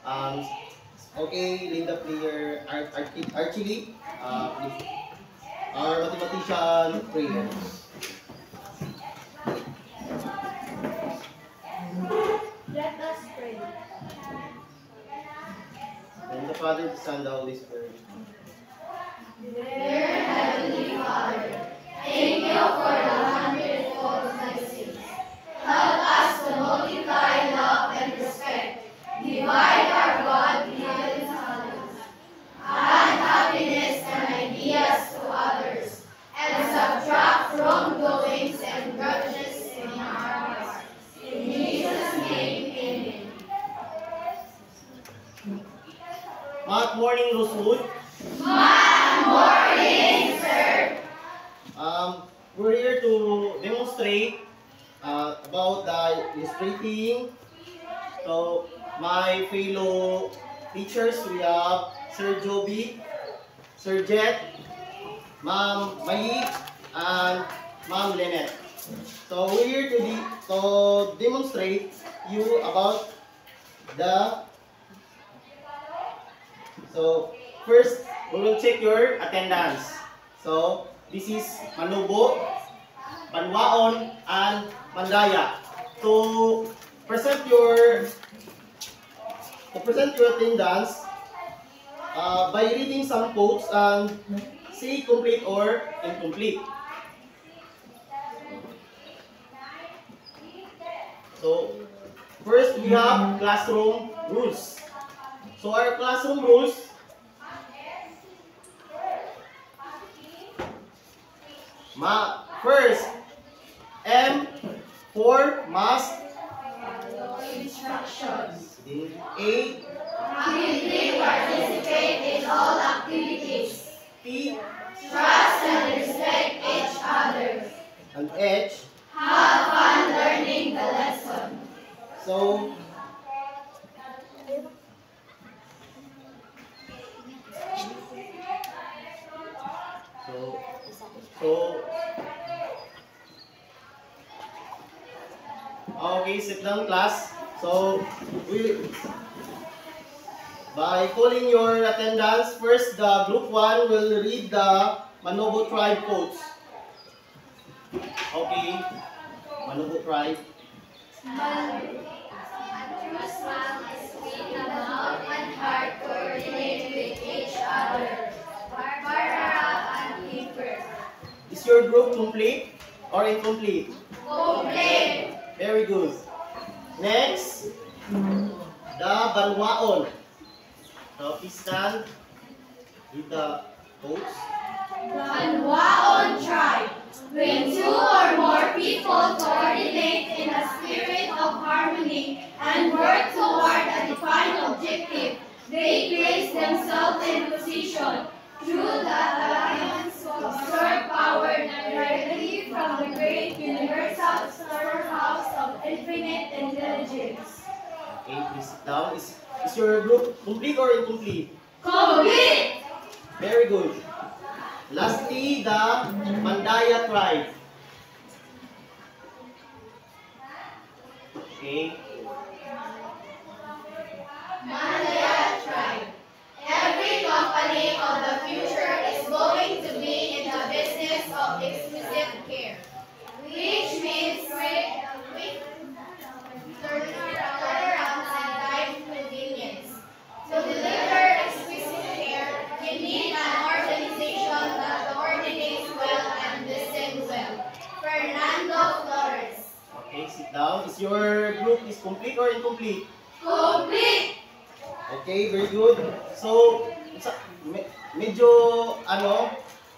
Um, okay, Linda Player, Archie, our mathematician prayer. Let us pray. And the Father, the Son, the Holy Spirit. Dear Heavenly Father, thank you for the hundredfold blessings. Help us to multiply love and respect, divide our God-given talents, add happiness and ideas to others, and subtract wrongdoings and grudges in our hearts. In Jesus' name, amen. Good morning, Rosewood. Good morning, sir. We're here to demonstrate about the illustrating. So, my fellow teachers, we have Sir Joby, Sir Jet, Ma'am Mai, and Ma'am Lynette. So, we're here to demonstrate you about the. So, first, we will check your attendance. So, this is Manubo, Banwaon, and Mandaya. To present your attendance by reading some quotes and say complete or incomplete. So, first we have classroom rules. So, our classroom rules. First, M for must. Instructions. A. Actively participate in all activities. P. Trust and respect each other. And H. Have fun learning the lesson. So, okay, sit down class. So, by calling your attendance, first the group 1 will read the Manobo tribe quotes. Okay, Manobo tribe. A true smile is sweet in the mouth and heart coordinate with each other. Barbara and Keeper. Is your group complete or incomplete? Complete. Very good. Next, the Banwaon. So, please stand with the quotes. Banwaon tribe. When two or more people coordinate in a spirit of harmony and work toward a defined objective, they place themselves in position through the alliance to absorb power directly from the great universal storehouse of infinite intelligence. Okay, please sit down. Is your group complete or incomplete? Complete! Very good. Lastly, the Mandaya tribe. Okay. Mandaya tribe. Every company of the future is going to be in the business of exclusive care, which means quick turnaround and time convenience. To deliver exquisite care, you need an organization that coordinates well and listens well. Fernando Flores. Okay, sit down. Is your group complete or incomplete? Complete! Okay, very good. So, medyo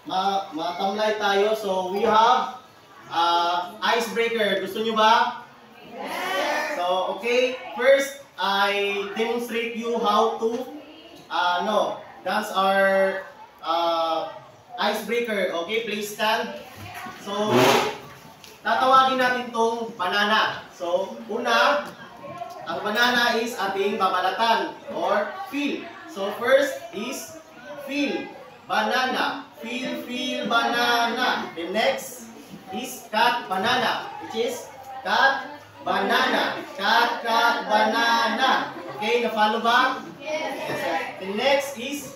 matamlay tayo. So, we have icebreaker. Gusto nyo ba? Yes! So, okay. First, I demonstrate you how to dance our icebreaker. Okay, please stand. So, tatawagin natin tong banana. So, una, ang banana is ating babalatan or feel. So, first is feel. Banana. Feel, banana. The next is cat, banana. Which is cat, banana. Cat, banana. Okay, na-follow ba? Yes, The next is,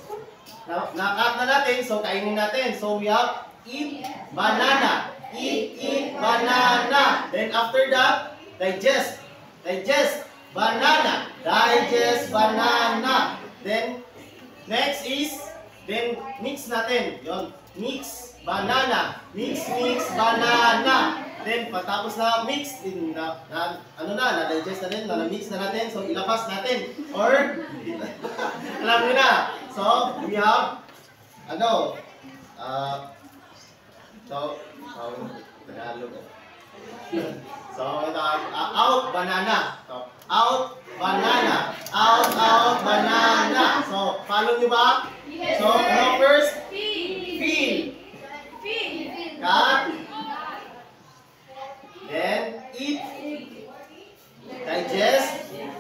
na-cut na natin, so kainin natin. So we have eat banana. Eat banana. Then after that, digest. Digest banana. Digest banana. Then next is, then mix natin. Yon, mix banana. Mix banana. Then patapos na mix, na-digest na din, na-mix na natin. So ilabas natin. Or alam niyo na. So we have Tagalog. So, out banana. So, out banana. Out banana. So, follow niyo ba? So, first? Feel. Cut. Then, eat. Digest. Then,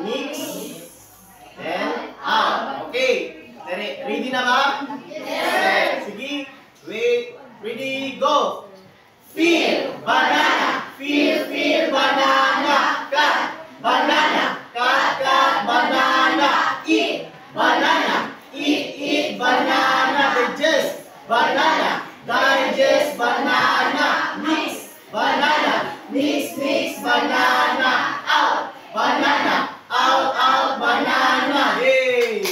mix. Then, out. Okay. Ready na ba? Yes. Sige. Wait. Ready, go. Feel banana. Feel banana. Cut banana. Cut banana. Eat banana. Eat banana. Digest banana. Digest banana. Mix banana. Mix banana. Out banana. Out banana. Yay!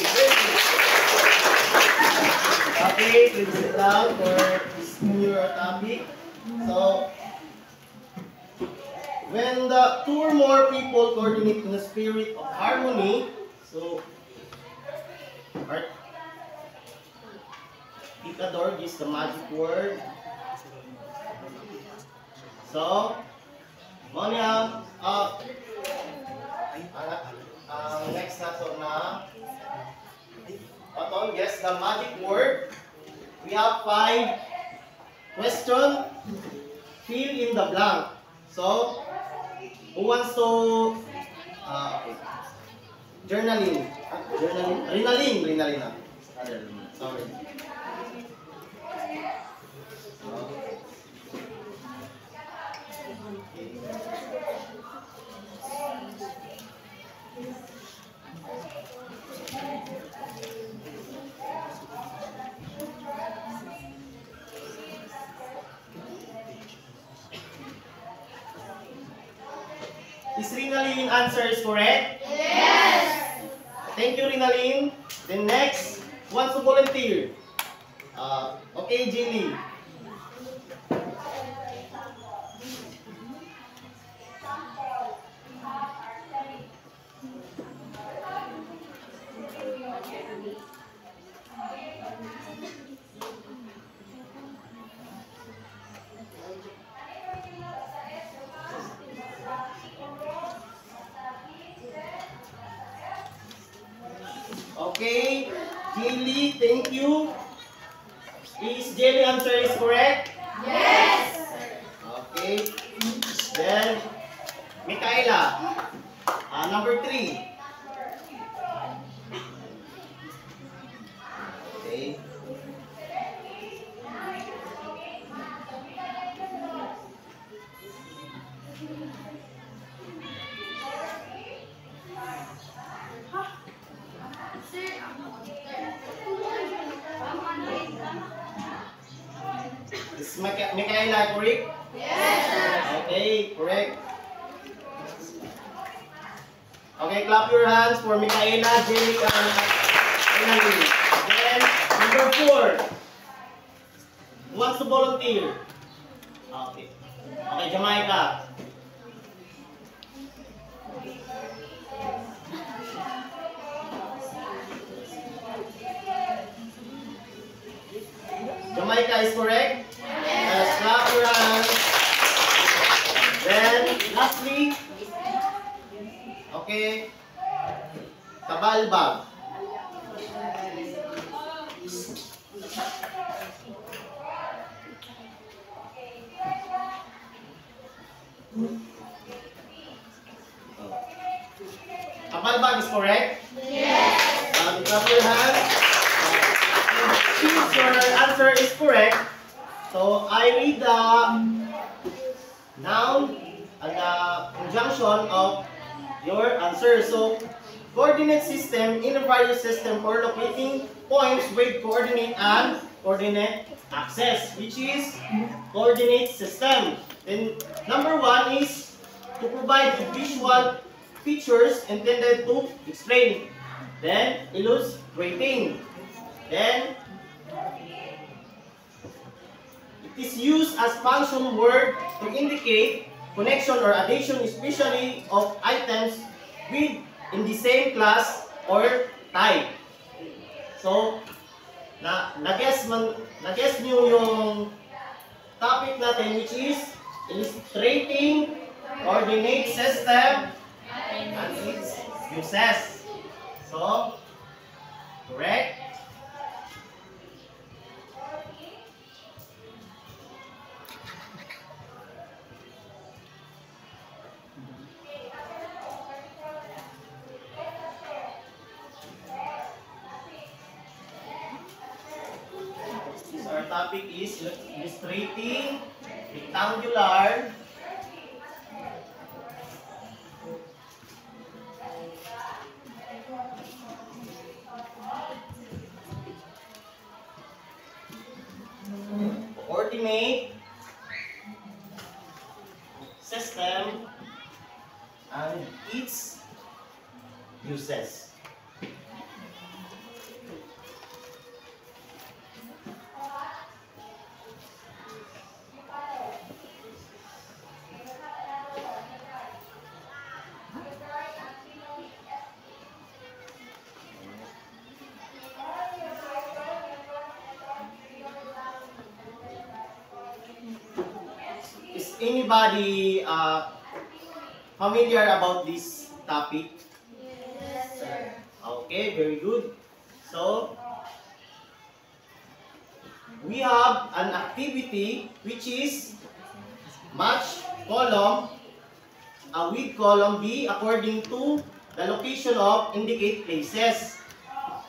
Okay, please sit down for this new topic. So, when the two or more people coordinate in the spirit of harmony, so, Picador gives the magic word. So, Monia, next na so na, guess the magic word. We have 5 questions. Fill in the blank. So, who wants to journaling? Rinalin. Sorry. Is Rinalyn answer is correct? Yes. Thank you, Rinalyn. Then next, who wants to volunteer? Okay, Jilly. Okay, Jilly, thank you. Is Jilly answer is correct? Yes. Okay. Then, Micaela, number 3. Okay. Is Micaela correct? Yes. Okay, correct. Okay, clap your hands for Micaela, Jilly, and Rinalyn. Then, number 4. Who wants to volunteer? Okay. Okay, Jamaica. Jamaica is correct? Yes. Clap your hands. Then, lastly, okay, Tabalbag. Tabalbag is correct? Yes. Clap your hands. Since your answer is correct, so I read the noun and the conjunction of your answer. answer. So, coordinate system in a various system for locating points with coordinate and coordinate axis, which is coordinate system. Then number 1 is to provide visual features intended to explain. Then illustrating. Then it is used as function word to indicate connection or addition, especially of items with in the same class or type. So, na-guess nyo yung topic natin, which is illustrating coordinate system and its uses. So, correct? Our topic is illustrating rectangular coordinate system and its uses. Is anybody familiar about this topic? Yes, sir. Okay, very good. So, we have an activity which is match column with column B according to the location of indicate places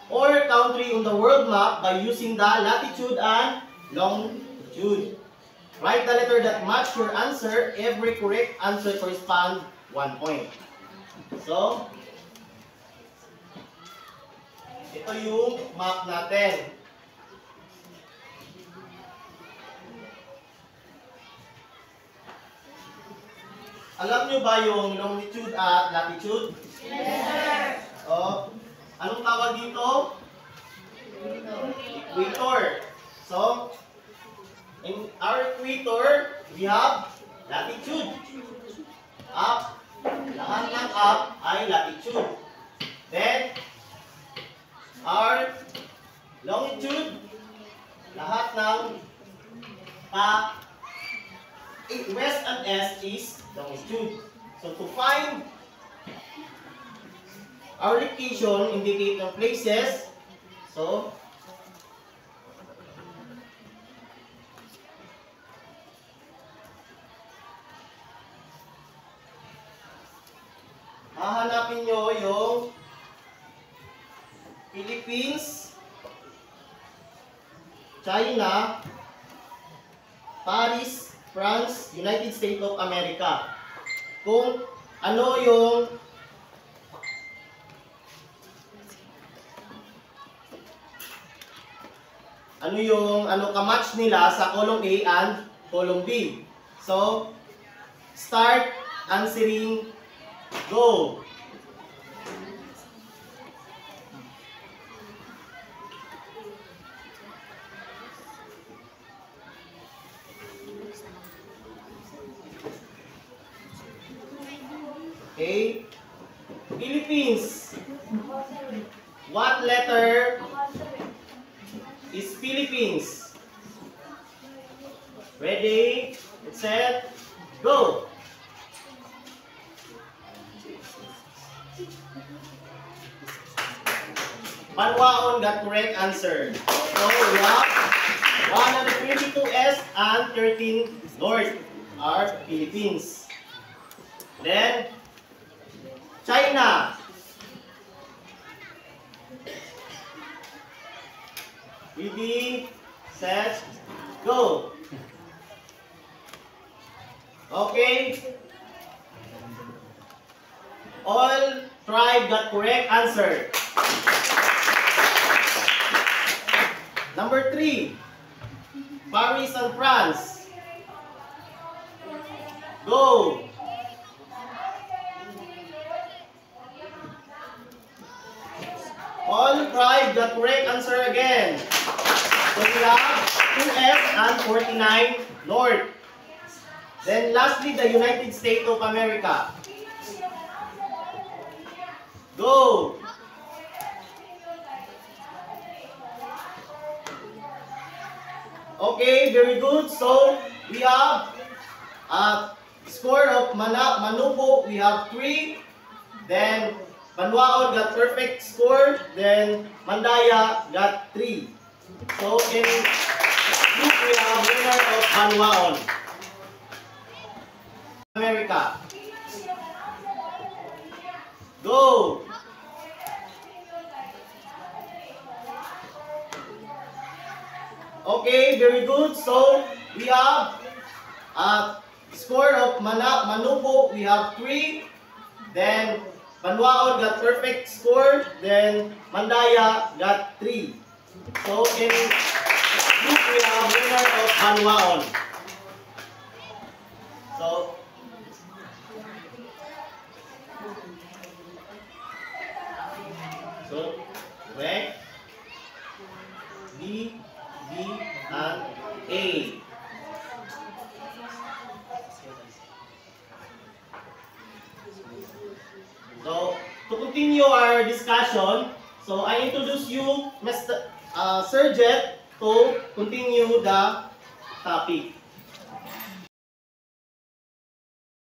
or country on the world map by using the latitude and longitude. Write the letter that match your answer. Every correct answer corresponds 1 point. So, ito yung map natin. Alam nyo ba yung longitude at latitude? Yes, sir. O, anong tawag dito? Equator. So, in our equator, we have latitude. Up. Lahat ng up ay latitude. Then, our longitude, lahat ng west and east is longitude. So, to find our location, indicate ng places. So, hahanapin nyo yung Philippines, China, Paris, France, United States of America. Kung ano yung ka-match nila sa column A and column B. So, start answering. Go! Okay. Philippines. What letter is Philippines? Ready, set, go! Manwaon got correct answer. So we have 122 S and 13 North are Philippines. Then China. Ready, set, go. Okay. All tribe got correct answer. Number 3, Paris and France. Go! All tribe got correct answer again. So we have 2F and 49 North. Then lastly, the United States of America. Go! Okay, very good. So we have score of Manupo, we have 3. Then Banwaon got perfect score. Then Mandaya got 3. So in group we have winner of Banwaon. America. Go! Okay, very good. So we have score of Manupo, we have 3. Then Banwaon got perfect score. Then Mandaya got 3. So in group we have winner of Banwaon. So next, B, and A. So, to continue our discussion, so I introduce you Mr. Sir Jet to continue the topic.